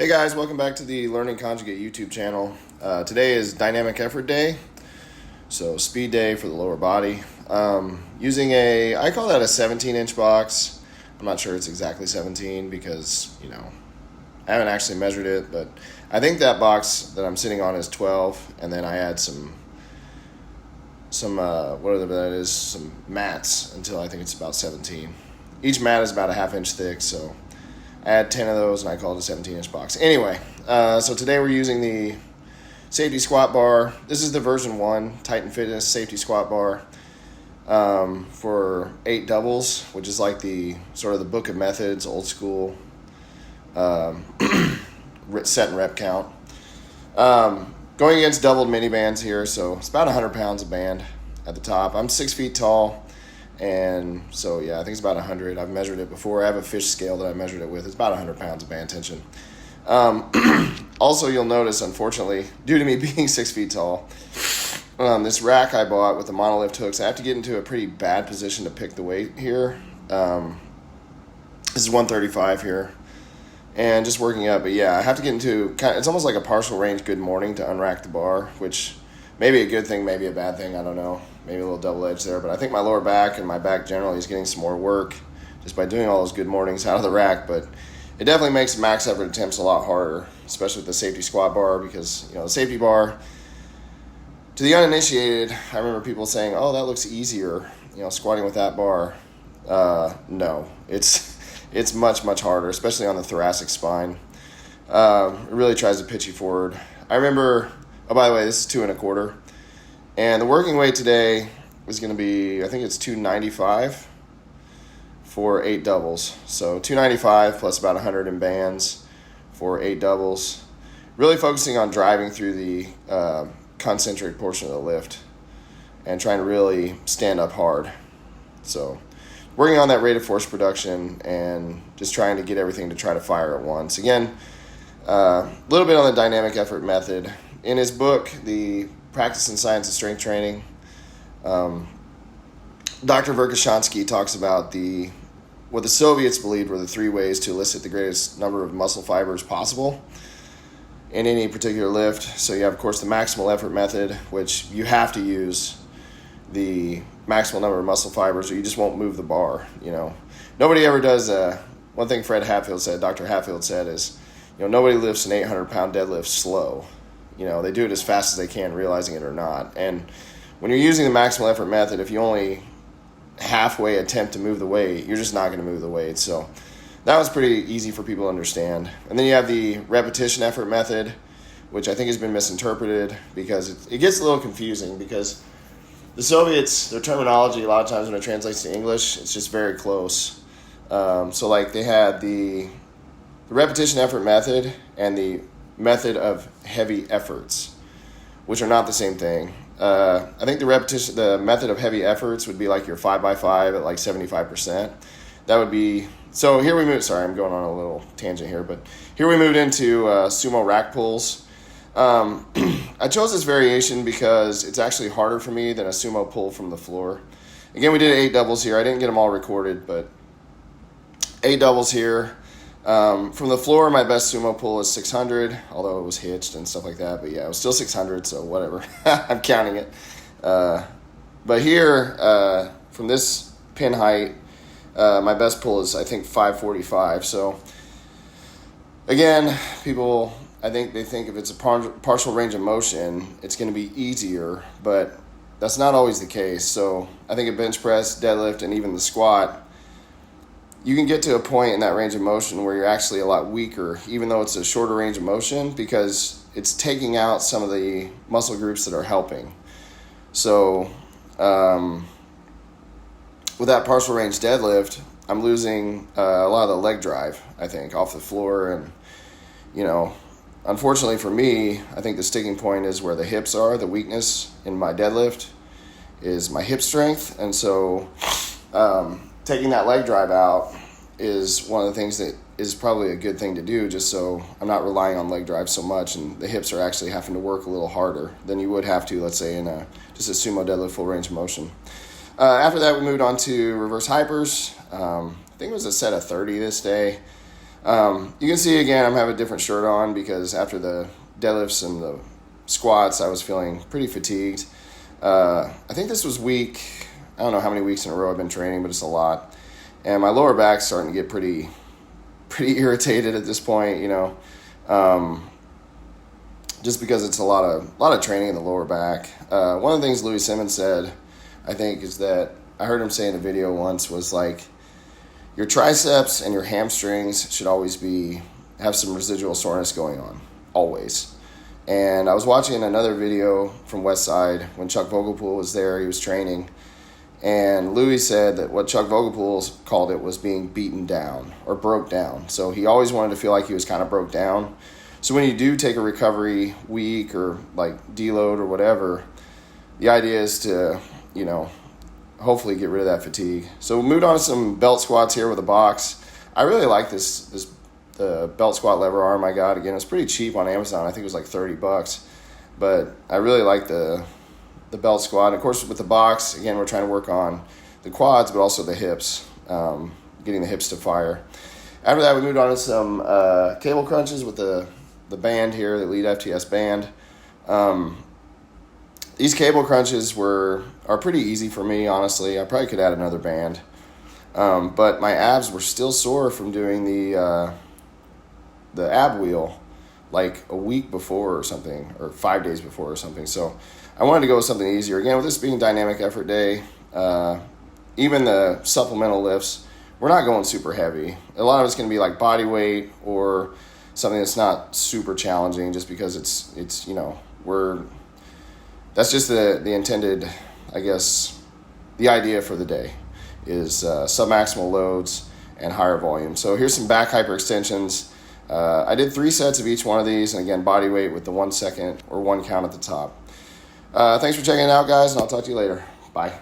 Hey guys, welcome back to the Learning Conjugate YouTube channel. Today is Dynamic Effort Day, so speed day for the lower body. Using I call that a 17-inch box. I'm not sure it's exactly 17 because, I haven't actually measured it, but I think that box that I'm sitting on is 12, and then I add some mats until I think it's about 17. Each mat is about a half-inch thick, so I had 10 of those, and I called it a 17-inch box. Anyway, so today we're using the safety squat bar. This is the version 1 Titan Fitness safety squat bar for 8 doubles, which is like the sort of the book of methods, old school set and rep count. Going against doubled mini bands here, so it's about 100 pounds a band at the top. I'm 6 feet tall. And so, I think it's about 100. I've measured it before. I have a fish scale that I measured it with. It's about 100 pounds of band tension. Also, you'll notice, unfortunately, due to me being 6 feet tall, this rack I bought with the monolift hooks, I have to get into a pretty bad position to pick the weight here. This is 135 here. And just working up. But I have to get into it's almost like a partial range good morning to unrack the bar, which may be a good thing, maybe a bad thing, I don't know. Maybe a little double edge there, but I think my lower back and my back generally is getting some more work just by doing all those good mornings out of the rack. But it definitely makes max effort attempts a lot harder, especially with the safety squat bar, because the safety bar, to the uninitiated, I remember people saying, "Oh, that looks easier," squatting with that bar. No, it's much harder, especially on the thoracic spine. It really tries to pitch you forward. I remember. Oh, by the way, this is 2 1/4. And the working weight today is going to be, I think it's 295 for 8 doubles. So 295 plus about 100 in bands for 8 doubles. Really focusing on driving through the concentric portion of the lift and trying to really stand up hard. So working on that rate of force production and just trying to get everything to try to fire at once. Again, a little bit on the dynamic effort method. In his book, The Practice and Science of Strength Training, Dr. Verkhoshansky talks about what the Soviets believed were the 3 ways to elicit the greatest number of muscle fibers possible in any particular lift. So you have, of course, the maximal effort method, which you have to use the maximal number of muscle fibers or you just won't move the bar. Nobody ever does. One thing Dr. Hatfield said is, nobody lifts an 800-pound deadlift slow. They do it as fast as they can, realizing it or not. And when you're using the maximal effort method, if you only halfway attempt to move the weight, you're just not going to move the weight. So that was pretty easy for people to understand. And then you have the repetition effort method, which I think has been misinterpreted because it gets a little confusing because the Soviets, their terminology, a lot of times when it translates to English, it's just very close. So like they had the repetition effort method and the method of heavy efforts, which are not the same thing. I think the method of heavy efforts would be like your 5x5 at like 75%. That would be, so here we move, sorry, I'm going on a little tangent here, but here we moved into sumo rack pulls. I chose this variation because it's actually harder for me than a sumo pull from the floor. Again, we did 8 doubles here. I didn't get them all recorded, but 8 doubles here. From the floor, my best sumo pull is 600, although it was hitched and stuff like that. But it was still 600, so whatever. I'm counting it. But here, from this pin height, my best pull is, I think, 545. So, again, people, I think they think if it's a partial range of motion, it's going to be easier, but that's not always the case. So, I think a bench press, deadlift, and even the squat, you can get to a point in that range of motion where you're actually a lot weaker, even though it's a shorter range of motion, because it's taking out some of the muscle groups that are helping. So with that partial range deadlift, I'm losing a lot of the leg drive, I think, off the floor. And, unfortunately for me, I think the sticking point is where the hips are. The weakness in my deadlift is my hip strength. And so taking that leg drive out is one of the things that is probably a good thing to do, just so I'm not relying on leg drive so much and the hips are actually having to work a little harder than you would have to, let's say, in just a sumo deadlift full range of motion. After that, we moved on to reverse hypers. I think it was a set of 30 this day. You can see again, I'm having a different shirt on because after the deadlifts and the squats, I was feeling pretty fatigued. I think this was I don't know how many weeks in a row I've been training, but it's a lot. And my lower back's starting to get pretty irritated at this point, just because it's a lot of training in the lower back. One of the things Louis Simmons said, I think, is that I heard him say in a video once was like, your triceps and your hamstrings should always have some residual soreness going on, always. And I was watching another video from Westside when Chuck Vogelpool was there. He was training, and Louis said that what Chuck Vogelpool called it was being beaten down or broke down. So he always wanted to feel like he was kind of broke down. So when you do take a recovery week or like deload or whatever, the idea is to, hopefully get rid of that fatigue. So we moved on to some belt squats here with a box. I really like the belt squat lever arm I got. Again, it was pretty cheap on Amazon. I think it was like $30, but I really like the belt squat. And of course, with the box, again, we're trying to work on the quads, but also the hips, getting the hips to fire. After that, we moved on to some cable crunches with the band here, the Elite FTS band. These cable crunches are pretty easy for me, honestly. I probably could add another band. But my abs were still sore from doing the ab wheel like a week before or something, or 5 days before or something. So I wanted to go with something easier. Again, with this being dynamic effort day, even the supplemental lifts, we're not going super heavy. A lot of it's going to be like body weight or something that's not super challenging, just because it's that's just the intended, I guess, the idea for the day is submaximal loads and higher volume. So here's some back hyperextensions. I did 3 sets of each one of these, and again, body weight with the 1 second or 1 count at the top. Thanks for checking it out, guys, and I'll talk to you later. Bye.